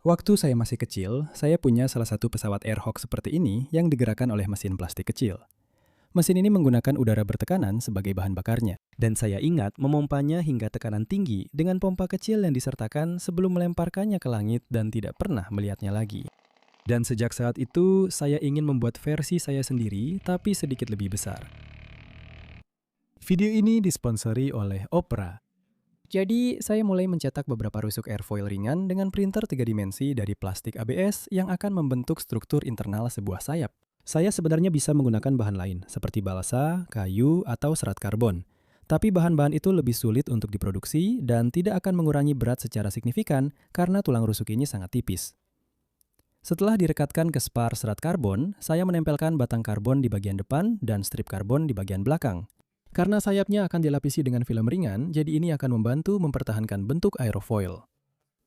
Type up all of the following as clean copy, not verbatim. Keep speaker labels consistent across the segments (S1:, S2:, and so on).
S1: Waktu saya masih kecil, saya punya salah satu pesawat Airhawk seperti ini yang digerakkan oleh mesin plastik kecil. Mesin ini menggunakan udara bertekanan sebagai bahan bakarnya. Dan saya ingat memompanya hingga tekanan tinggi dengan pompa kecil yang disertakan sebelum melemparkannya ke langit dan tidak pernah melihatnya lagi. Dan sejak saat itu, saya ingin membuat versi saya sendiri tapi sedikit lebih besar. Video ini disponsori oleh Opera. Jadi, saya mulai mencetak beberapa rusuk airfoil ringan dengan printer 3 dimensi dari plastik ABS yang akan membentuk struktur internal sebuah sayap. Saya sebenarnya bisa menggunakan bahan lain, seperti balsa, kayu, atau serat karbon. Tapi bahan-bahan itu lebih sulit untuk diproduksi dan tidak akan mengurangi berat secara signifikan karena tulang rusuk ini sangat tipis. Setelah direkatkan ke spar serat karbon, saya menempelkan batang karbon di bagian depan dan strip karbon di bagian belakang. Karena sayapnya akan dilapisi dengan film ringan, jadi ini akan membantu mempertahankan bentuk aerofoil.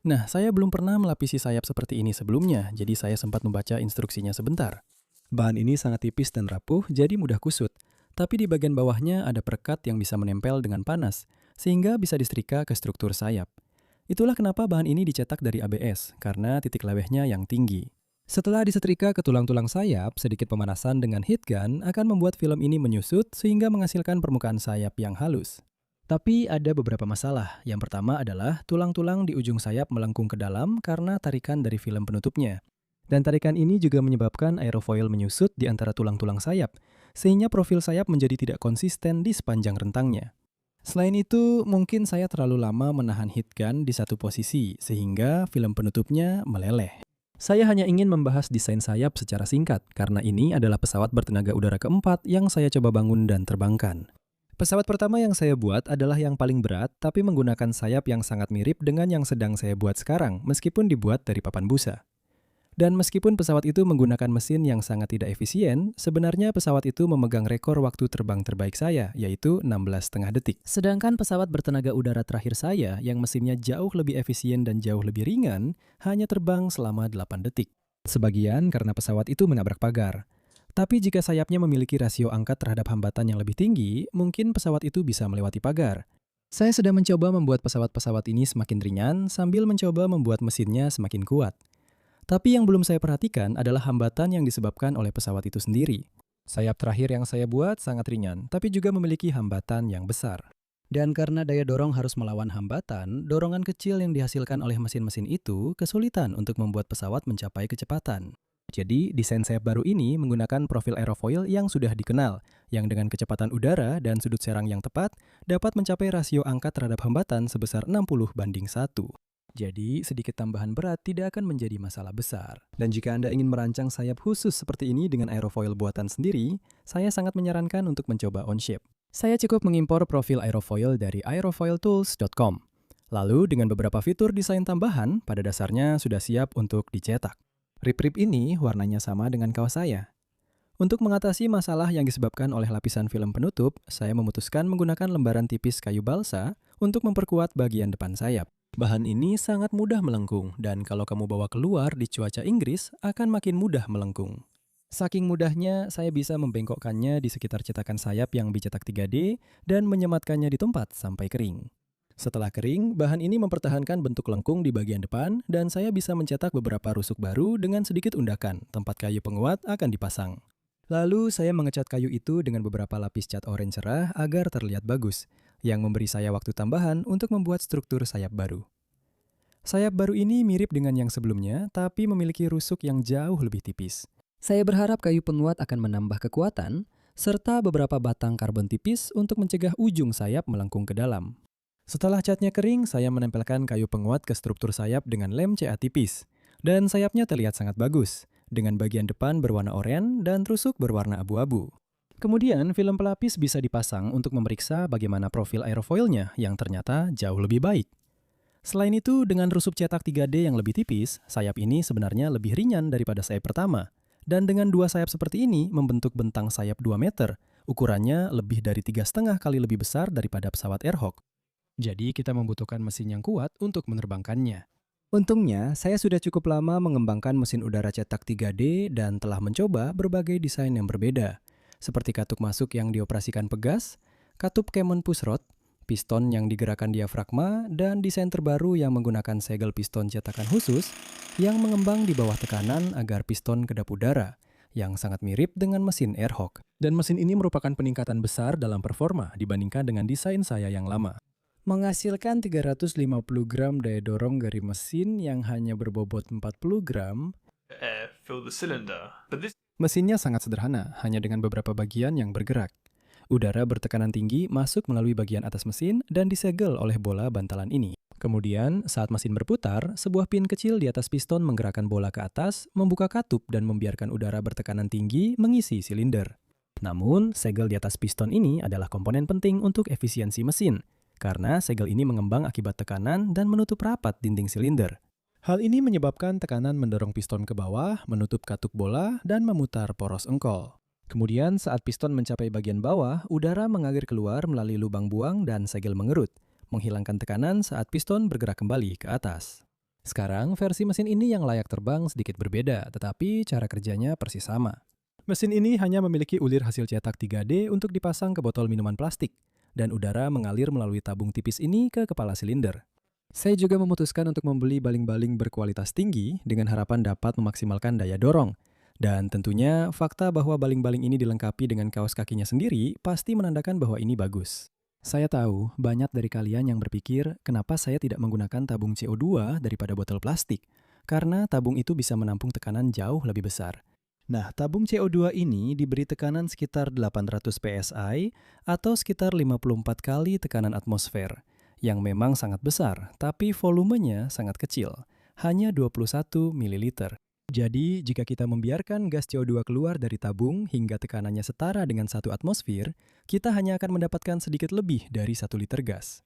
S1: Nah, saya belum pernah melapisi sayap seperti ini sebelumnya, jadi saya sempat membaca instruksinya sebentar. Bahan ini sangat tipis dan rapuh, jadi mudah kusut. Tapi di bagian bawahnya ada perekat yang bisa menempel dengan panas, sehingga bisa disetrika ke struktur sayap. Itulah kenapa bahan ini dicetak dari ABS, karena titik lewehnya yang tinggi. Setelah disetrika ke tulang-tulang sayap, sedikit pemanasan dengan heat gun akan membuat film ini menyusut sehingga menghasilkan permukaan sayap yang halus. Tapi ada beberapa masalah. Yang pertama adalah tulang-tulang di ujung sayap melengkung ke dalam karena tarikan dari film penutupnya. Dan tarikan ini juga menyebabkan aerofoil menyusut di antara tulang-tulang sayap, sehingga profil sayap menjadi tidak konsisten di sepanjang rentangnya. Selain itu, mungkin saya terlalu lama menahan heat gun di satu posisi, sehingga film penutupnya meleleh. Saya hanya ingin membahas desain sayap secara singkat, karena ini adalah pesawat bertenaga udara keempat yang saya coba bangun dan terbangkan. Pesawat pertama yang saya buat adalah yang paling berat, tapi menggunakan sayap yang sangat mirip dengan yang sedang saya buat sekarang, meskipun dibuat dari papan busa. Dan meskipun pesawat itu menggunakan mesin yang sangat tidak efisien, sebenarnya pesawat itu memegang rekor waktu terbang terbaik saya, yaitu 16,5 detik. Sedangkan pesawat bertenaga udara terakhir saya, yang mesinnya jauh lebih efisien dan jauh lebih ringan, hanya terbang selama 8 detik. Sebagian karena pesawat itu menabrak pagar. Tapi jika sayapnya memiliki rasio angkat terhadap hambatan yang lebih tinggi, mungkin pesawat itu bisa melewati pagar. Saya sedang mencoba membuat pesawat-pesawat ini semakin ringan sambil mencoba membuat mesinnya semakin kuat. Tapi yang belum saya perhatikan adalah hambatan yang disebabkan oleh pesawat itu sendiri. Sayap terakhir yang saya buat sangat ringan, tapi juga memiliki hambatan yang besar. Dan karena daya dorong harus melawan hambatan, dorongan kecil yang dihasilkan oleh mesin-mesin itu kesulitan untuk membuat pesawat mencapai kecepatan. Jadi, desain sayap baru ini menggunakan profil aerofoil yang sudah dikenal, yang dengan kecepatan udara dan sudut serang yang tepat, dapat mencapai rasio angkat terhadap hambatan sebesar 60:1. Jadi, sedikit tambahan berat tidak akan menjadi masalah besar. Dan jika Anda ingin merancang sayap khusus seperti ini dengan aerofoil buatan sendiri, saya sangat menyarankan untuk mencoba OnShape. Saya cukup mengimpor profil aerofoil dari aerofoiltools.com. Lalu, dengan beberapa fitur desain tambahan, pada dasarnya sudah siap untuk dicetak. Rip-rip ini warnanya sama dengan kaos saya. Untuk mengatasi masalah yang disebabkan oleh lapisan film penutup, saya memutuskan menggunakan lembaran tipis kayu balsa untuk memperkuat bagian depan sayap. Bahan ini sangat mudah melengkung, dan kalau kamu bawa keluar di cuaca Inggris, akan makin mudah melengkung. Saking mudahnya, saya bisa membengkokkannya di sekitar cetakan sayap yang dicetak 3D dan menyematkannya di tempat sampai kering. Setelah kering, bahan ini mempertahankan bentuk lengkung di bagian depan, dan saya bisa mencetak beberapa rusuk baru dengan sedikit undakan. Tempat kayu penguat akan dipasang. Lalu, saya mengecat kayu itu dengan beberapa lapis cat oranye cerah agar terlihat bagus, yang memberi saya waktu tambahan untuk membuat struktur sayap baru. Sayap baru ini mirip dengan yang sebelumnya, tapi memiliki rusuk yang jauh lebih tipis. Saya berharap kayu penguat akan menambah kekuatan, serta beberapa batang karbon tipis untuk mencegah ujung sayap melengkung ke dalam. Setelah catnya kering, saya menempelkan kayu penguat ke struktur sayap dengan lem CA tipis, dan sayapnya terlihat sangat bagus, dengan bagian depan berwarna oranye dan rusuk berwarna abu-abu. Kemudian, film pelapis bisa dipasang untuk memeriksa bagaimana profil aerofoilnya yang ternyata jauh lebih baik. Selain itu, dengan rusuk cetak 3D yang lebih tipis, sayap ini sebenarnya lebih ringan daripada sayap pertama. Dan dengan dua sayap seperti ini membentuk bentang sayap 2 meter, ukurannya lebih dari 3,5 kali lebih besar daripada pesawat Airhawk. Jadi kita membutuhkan mesin yang kuat untuk menerbangkannya. Untungnya, saya sudah cukup lama mengembangkan mesin udara cetak 3D dan telah mencoba berbagai desain yang berbeda, seperti katup masuk yang dioperasikan pegas, katup Cayman pushrod, piston yang digerakkan diafragma, dan desain terbaru yang menggunakan segel piston cetakan khusus yang mengembang di bawah tekanan agar piston kedap udara, yang sangat mirip dengan mesin Airhawk. Dan mesin ini merupakan peningkatan besar dalam performa dibandingkan dengan desain saya yang lama. Menghasilkan 350 gram daya dorong dari mesin yang hanya berbobot 40 gram,
S2: fill the cylinder.
S1: mesinnya sangat sederhana, hanya dengan beberapa bagian yang bergerak. Udara bertekanan tinggi masuk melalui bagian atas mesin dan disegel oleh bola bantalan ini. Kemudian, saat mesin berputar, sebuah pin kecil di atas piston menggerakkan bola ke atas, membuka katup dan membiarkan udara bertekanan tinggi mengisi silinder. Namun, segel di atas piston ini adalah komponen penting untuk efisiensi mesin, karena segel ini mengembang akibat tekanan dan menutup rapat dinding silinder. Hal ini menyebabkan tekanan mendorong piston ke bawah, menutup katup bola, dan memutar poros engkol. Kemudian, saat piston mencapai bagian bawah, udara mengalir keluar melalui lubang buang dan segel mengerut, menghilangkan tekanan saat piston bergerak kembali ke atas. Sekarang, versi mesin ini yang layak terbang sedikit berbeda, tetapi cara kerjanya persis sama. Mesin ini hanya memiliki ulir hasil cetak 3D untuk dipasang ke botol minuman plastik, dan udara mengalir melalui tabung tipis ini ke kepala silinder. Saya juga memutuskan untuk membeli baling-baling berkualitas tinggi dengan harapan dapat memaksimalkan daya dorong. Dan tentunya, fakta bahwa baling-baling ini dilengkapi dengan kaos kakinya sendiri pasti menandakan bahwa ini bagus. Saya tahu banyak dari kalian yang berpikir kenapa saya tidak menggunakan tabung CO2 daripada botol plastik, karena tabung itu bisa menampung tekanan jauh lebih besar. Nah, tabung CO2 ini diberi tekanan sekitar 800 PSI atau sekitar 54 kali tekanan atmosfer, yang memang sangat besar, tapi volumenya sangat kecil, hanya 21 ml. Jadi, jika kita membiarkan gas CO2 keluar dari tabung hingga tekanannya setara dengan 1 atmosfer, kita hanya akan mendapatkan sedikit lebih dari 1 liter gas.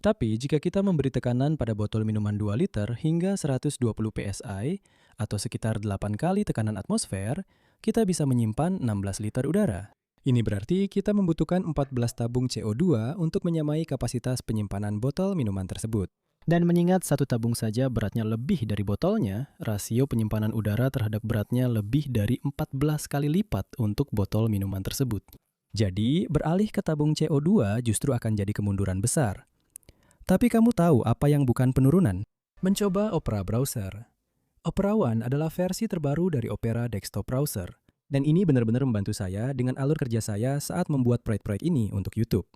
S1: Tapi, jika kita memberi tekanan pada botol minuman 2 liter hingga 120 PSI, atau sekitar 8 kali tekanan atmosfer, kita bisa menyimpan 16 liter udara. Ini berarti kita membutuhkan 14 tabung CO2 untuk menyamai kapasitas penyimpanan botol minuman tersebut. Dan mengingat satu tabung saja beratnya lebih dari botolnya, rasio penyimpanan udara terhadap beratnya lebih dari 14 kali lipat untuk botol minuman tersebut. Jadi, beralih ke tabung CO2 justru akan jadi kemunduran besar. Tapi kamu tahu apa yang bukan penurunan? Mencoba Opera Browser. Opera One adalah versi terbaru dari Opera Desktop Browser. Dan ini benar-benar membantu saya dengan alur kerja saya saat membuat proyek-proyek ini untuk YouTube.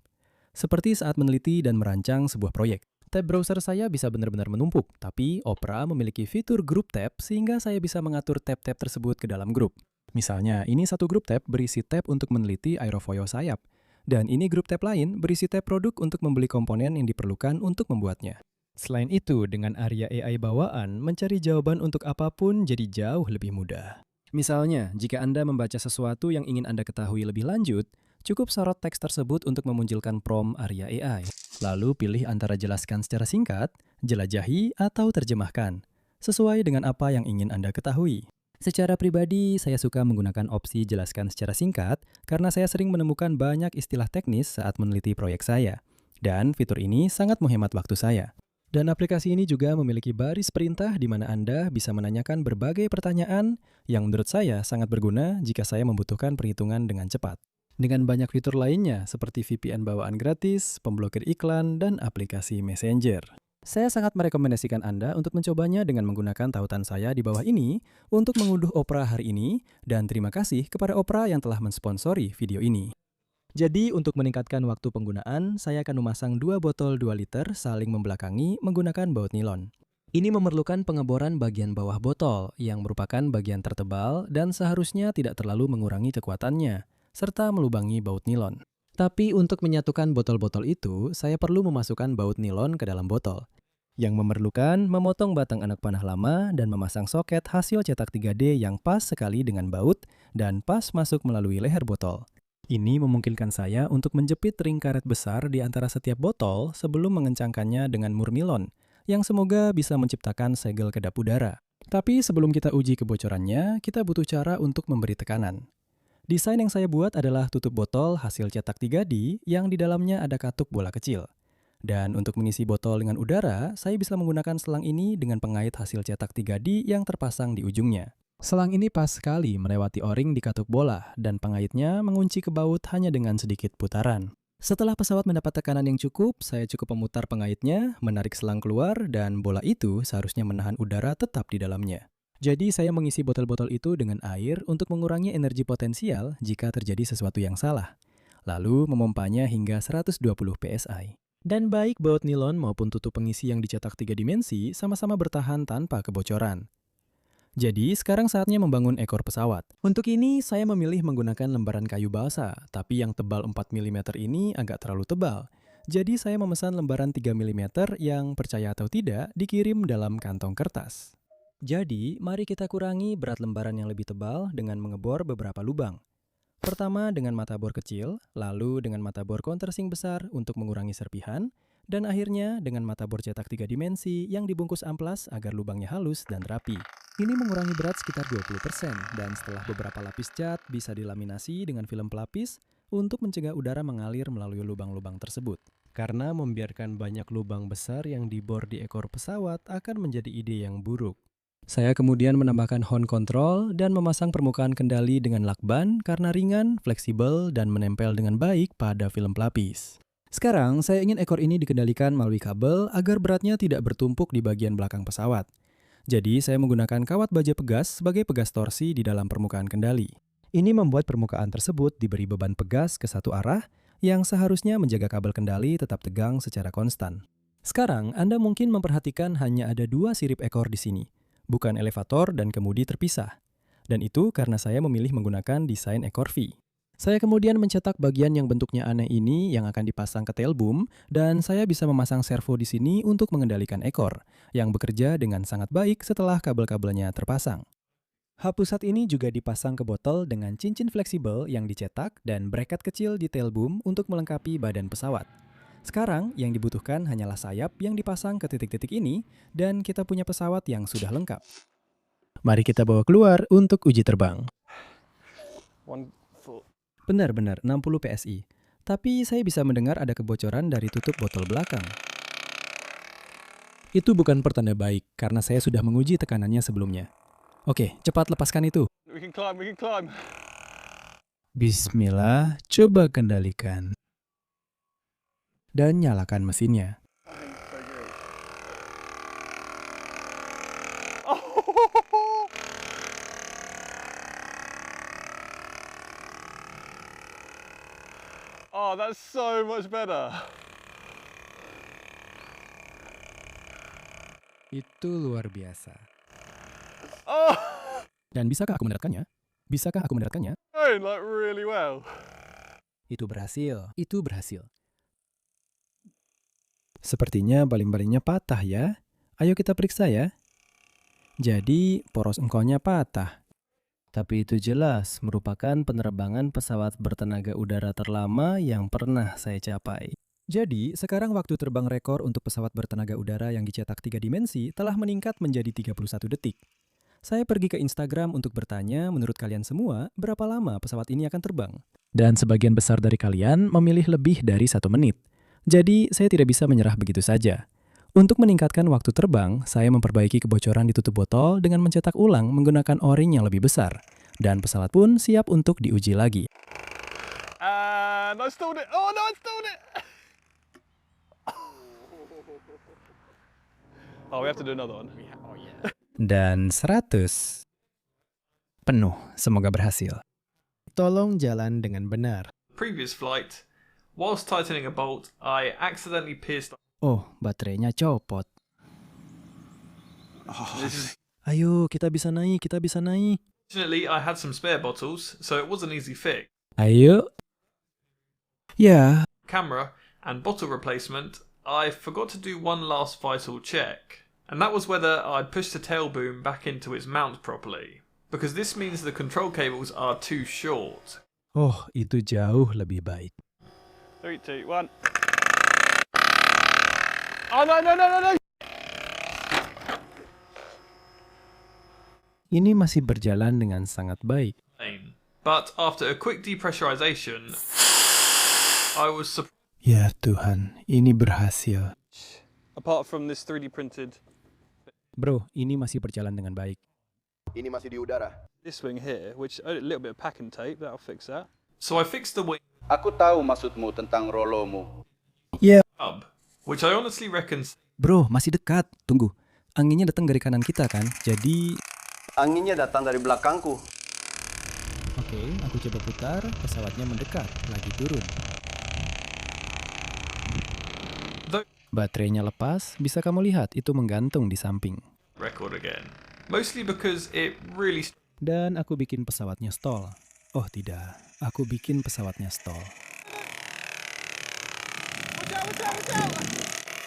S1: Seperti saat meneliti dan merancang sebuah proyek. Tab browser saya bisa benar-benar menumpuk, tapi Opera memiliki fitur group tab sehingga saya bisa mengatur tab-tab tersebut ke dalam grup. Misalnya, ini satu grup tab berisi tab untuk meneliti aerofoil sayap, dan ini grup tab lain berisi tab produk untuk membeli komponen yang diperlukan untuk membuatnya. Selain itu, dengan area AI bawaan, mencari jawaban untuk apapun jadi jauh lebih mudah. Misalnya, jika Anda membaca sesuatu yang ingin Anda ketahui lebih lanjut, cukup sorot teks tersebut untuk memunculkan prompt Arya AI. Lalu pilih antara jelaskan secara singkat, jelajahi, atau terjemahkan, sesuai dengan apa yang ingin Anda ketahui. Secara pribadi, saya suka menggunakan opsi jelaskan secara singkat karena saya sering menemukan banyak istilah teknis saat meneliti proyek saya. Dan fitur ini sangat menghemat waktu saya. Dan aplikasi ini juga memiliki baris perintah di mana Anda bisa menanyakan berbagai pertanyaan yang menurut saya sangat berguna jika saya membutuhkan perhitungan dengan cepat. Dengan banyak fitur lainnya seperti VPN bawaan gratis, pemblokir iklan, dan aplikasi Messenger. Saya sangat merekomendasikan Anda untuk mencobanya dengan menggunakan tautan saya di bawah ini untuk mengunduh Opera hari ini, dan terima kasih kepada Opera yang telah mensponsori video ini. Jadi, untuk meningkatkan waktu penggunaan, saya akan memasang 2 botol 2 liter saling membelakangi menggunakan baut nilon. Ini memerlukan pengeboran bagian bawah botol, yang merupakan bagian tertebal dan seharusnya tidak terlalu mengurangi kekuatannya, serta melubangi baut nilon. Tapi untuk menyatukan botol-botol itu, saya perlu memasukkan baut nilon ke dalam botol, yang memerlukan memotong batang anak panah lama dan memasang soket hasil cetak 3D yang pas sekali dengan baut dan pas masuk melalui leher botol. Ini memungkinkan saya untuk menjepit ring karet besar di antara setiap botol sebelum mengencangkannya dengan mur nilon, yang semoga bisa menciptakan segel kedap udara. Tapi sebelum kita uji kebocorannya, kita butuh cara untuk memberi tekanan. Desain yang saya buat adalah tutup botol hasil cetak 3D yang di dalamnya ada katup bola kecil. Dan untuk mengisi botol dengan udara, saya bisa menggunakan selang ini dengan pengait hasil cetak 3D yang terpasang di ujungnya. Selang ini pas sekali melewati o-ring di katup bola, dan pengaitnya mengunci ke baut hanya dengan sedikit putaran. Setelah pesawat mendapat tekanan yang cukup, saya cukup memutar pengaitnya, menarik selang keluar, dan bola itu seharusnya menahan udara tetap di dalamnya. Jadi saya mengisi botol-botol itu dengan air untuk mengurangi energi potensial jika terjadi sesuatu yang salah. Lalu memompanya hingga 120 psi. Dan baik baut nilon maupun tutup pengisi yang dicetak 3 dimensi sama-sama bertahan tanpa kebocoran. Jadi, sekarang saatnya membangun ekor pesawat. Untuk ini, saya memilih menggunakan lembaran kayu balsa, tapi yang tebal 4 mm ini agak terlalu tebal. Jadi, saya memesan lembaran 3 mm yang, percaya atau tidak, dikirim dalam kantong kertas. Jadi, mari kita kurangi berat lembaran yang lebih tebal dengan mengebor beberapa lubang. Pertama dengan mata bor kecil, lalu dengan mata bor countersink besar untuk mengurangi serpihan, dan akhirnya dengan mata bor cetak 3 dimensi yang dibungkus amplas agar lubangnya halus dan rapi. Ini mengurangi berat sekitar 20% dan setelah beberapa lapis cat bisa dilaminasi dengan film pelapis untuk mencegah udara mengalir melalui lubang-lubang tersebut. Karena membiarkan banyak lubang besar yang dibor di ekor pesawat akan menjadi ide yang buruk. Saya kemudian menambahkan horn control dan memasang permukaan kendali dengan lakban karena ringan, fleksibel, dan menempel dengan baik pada film pelapis. Sekarang, saya ingin ekor ini dikendalikan melalui kabel agar beratnya tidak bertumpuk di bagian belakang pesawat. Jadi, saya menggunakan kawat baja pegas sebagai pegas torsi di dalam permukaan kendali. Ini membuat permukaan tersebut diberi beban pegas ke satu arah yang seharusnya menjaga kabel kendali tetap tegang secara konstan. Sekarang, Anda mungkin memperhatikan hanya ada 2 sirip ekor di sini, bukan elevator dan kemudi terpisah. Dan itu karena saya memilih menggunakan desain ekor V. Saya kemudian mencetak bagian yang bentuknya aneh ini yang akan dipasang ke tail boom, dan saya bisa memasang servo di sini untuk mengendalikan ekor, yang bekerja dengan sangat baik setelah kabel-kabelnya terpasang. Hub pusat ini juga dipasang ke botol dengan cincin fleksibel yang dicetak dan bracket kecil di tail boom untuk melengkapi badan pesawat. Sekarang, yang dibutuhkan hanyalah sayap yang dipasang ke titik-titik ini, dan kita punya pesawat yang sudah lengkap. Mari kita bawa keluar untuk uji terbang. Benar-benar 60 psi. Tapi saya bisa mendengar ada kebocoran dari tutup botol belakang. Itu bukan pertanda baik, karena saya sudah menguji tekanannya sebelumnya. Oke, cepat lepaskan itu.
S2: We can climb.
S1: Bismillah, coba kendalikan. Dan nyalakan mesinnya.
S2: Oh, that's so much better.
S1: Itu luar biasa.
S2: Oh,
S1: Dan bisakah aku mendaratkannya?
S2: going like really well.
S1: Itu berhasil. Sepertinya baling-balingnya patah ya. Ayo kita periksa ya. Jadi, poros engkonnya patah. Tapi itu jelas merupakan penerbangan pesawat bertenaga udara terlama yang pernah saya capai. Jadi, sekarang waktu terbang rekor untuk pesawat bertenaga udara yang dicetak 3 dimensi telah meningkat menjadi 31 detik. Saya pergi ke Instagram untuk bertanya, menurut kalian semua, berapa lama pesawat ini akan terbang? Dan sebagian besar dari kalian memilih lebih dari 1 menit. Jadi, saya tidak bisa menyerah begitu saja. Untuk meningkatkan waktu terbang, saya memperbaiki kebocoran di tutup botol dengan mencetak ulang menggunakan o-ring yang lebih besar. Dan pesawat pun siap untuk diuji lagi.
S2: And I stalled it. Oh no, I stalled it. Oh, we have to do another one.
S1: Dan 100. Penuh, semoga berhasil. Tolong jalan dengan benar.
S2: Previous flight, whilst tightening a bolt, I accidentally pierced.
S1: Oh, baterainya copot.
S2: This is-
S1: Ayo, kita bisa naik.
S2: Fortunately, I had some spare bottles, so it was an easy fix.
S1: Ayo. Ya,
S2: Camera and bottle replacement, I forgot to do one last vital check, and that was whether I'd pushed the tail boom back into its mount properly, because this means the control cables are too short.
S1: oh itu jauh lebih baik.
S2: 3, 2, 1. Oh no!
S1: Ini masih berjalan dengan sangat baik.
S2: But after a quick depressurization, I was surprised.
S1: Ya Tuhan, ini berhasil.
S2: Apart from this 3D printed,
S1: Bro, ini masih berjalan dengan baik.
S3: Ini masih di udara.
S2: this wing here, which a little bit of packing tape, that'll fix that. So I fixed the wing.
S3: Aku tahu maksudmu tentang rolomu.
S2: Hub, which I honestly reckon
S1: Bro, masih dekat. Tunggu. Anginnya datang dari kanan kita kan? Jadi...
S3: Anginnya datang dari belakangku.
S1: Oke, aku coba putar. Pesawatnya mendekat. Lagi turun. Baterainya lepas. Bisa kamu lihat, itu menggantung di samping.
S2: record again. Mostly because it really
S1: Dan aku bikin pesawatnya stall. Oh tidak, aku bikin pesawatnya stall.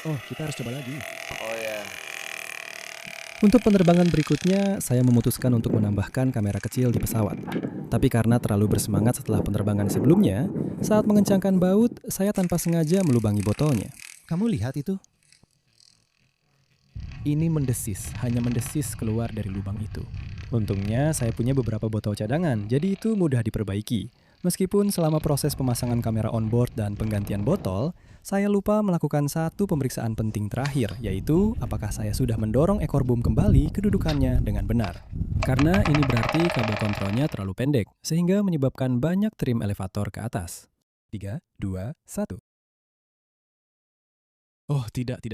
S1: Oh, kita harus coba lagi.
S3: Oh ya.
S1: Untuk penerbangan berikutnya, saya memutuskan untuk menambahkan kamera kecil di pesawat. Tapi karena terlalu bersemangat setelah penerbangan sebelumnya, saat mengencangkan baut, saya tanpa sengaja melubangi botolnya. Kamu lihat itu? Ini mendesis, hanya mendesis keluar dari lubang itu. Untungnya, saya punya beberapa botol cadangan, jadi itu mudah diperbaiki. Meskipun selama proses pemasangan kamera onboard dan penggantian botol, saya lupa melakukan satu pemeriksaan penting terakhir, yaitu apakah saya sudah mendorong ekor boom kembali kedudukannya dengan benar. Karena ini berarti kabel kontrolnya terlalu pendek, sehingga menyebabkan banyak trim elevator ke atas. 3, 2, 1. Oh, tidak.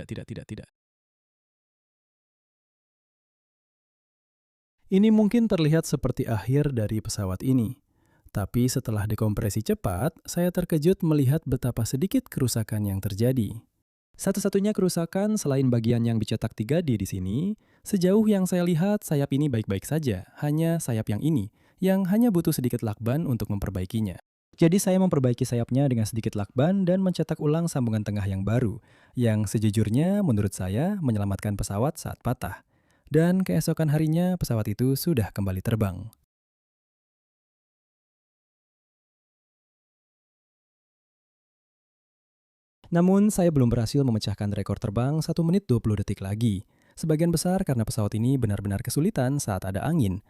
S1: Ini mungkin terlihat seperti akhir dari pesawat ini. Tapi setelah dekompresi cepat, saya terkejut melihat betapa sedikit kerusakan yang terjadi. Satu-satunya kerusakan selain bagian yang dicetak 3D di sini, sejauh yang saya lihat sayap ini baik-baik saja, hanya sayap yang ini, yang hanya butuh sedikit lakban untuk memperbaikinya. Jadi saya memperbaiki sayapnya dengan sedikit lakban dan mencetak ulang sambungan tengah yang baru, yang sejujurnya menurut saya menyelamatkan pesawat saat patah. Dan keesokan harinya pesawat itu sudah kembali terbang. Namun, saya belum berhasil memecahkan rekor terbang 1 menit 20 detik lagi. Sebagian besar karena pesawat ini benar-benar kesulitan saat ada angin.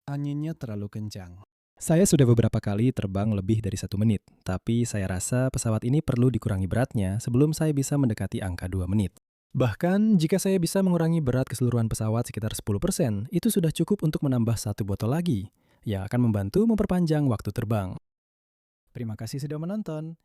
S1: Anginnya terlalu kencang. Saya sudah beberapa kali terbang lebih dari 1 menit, tapi saya rasa pesawat ini perlu dikurangi beratnya sebelum saya bisa mendekati angka 2 menit. Bahkan, jika saya bisa mengurangi berat keseluruhan pesawat sekitar 10%, itu sudah cukup untuk menambah 1 botol lagi, yang akan membantu memperpanjang waktu terbang. Terima kasih sudah menonton.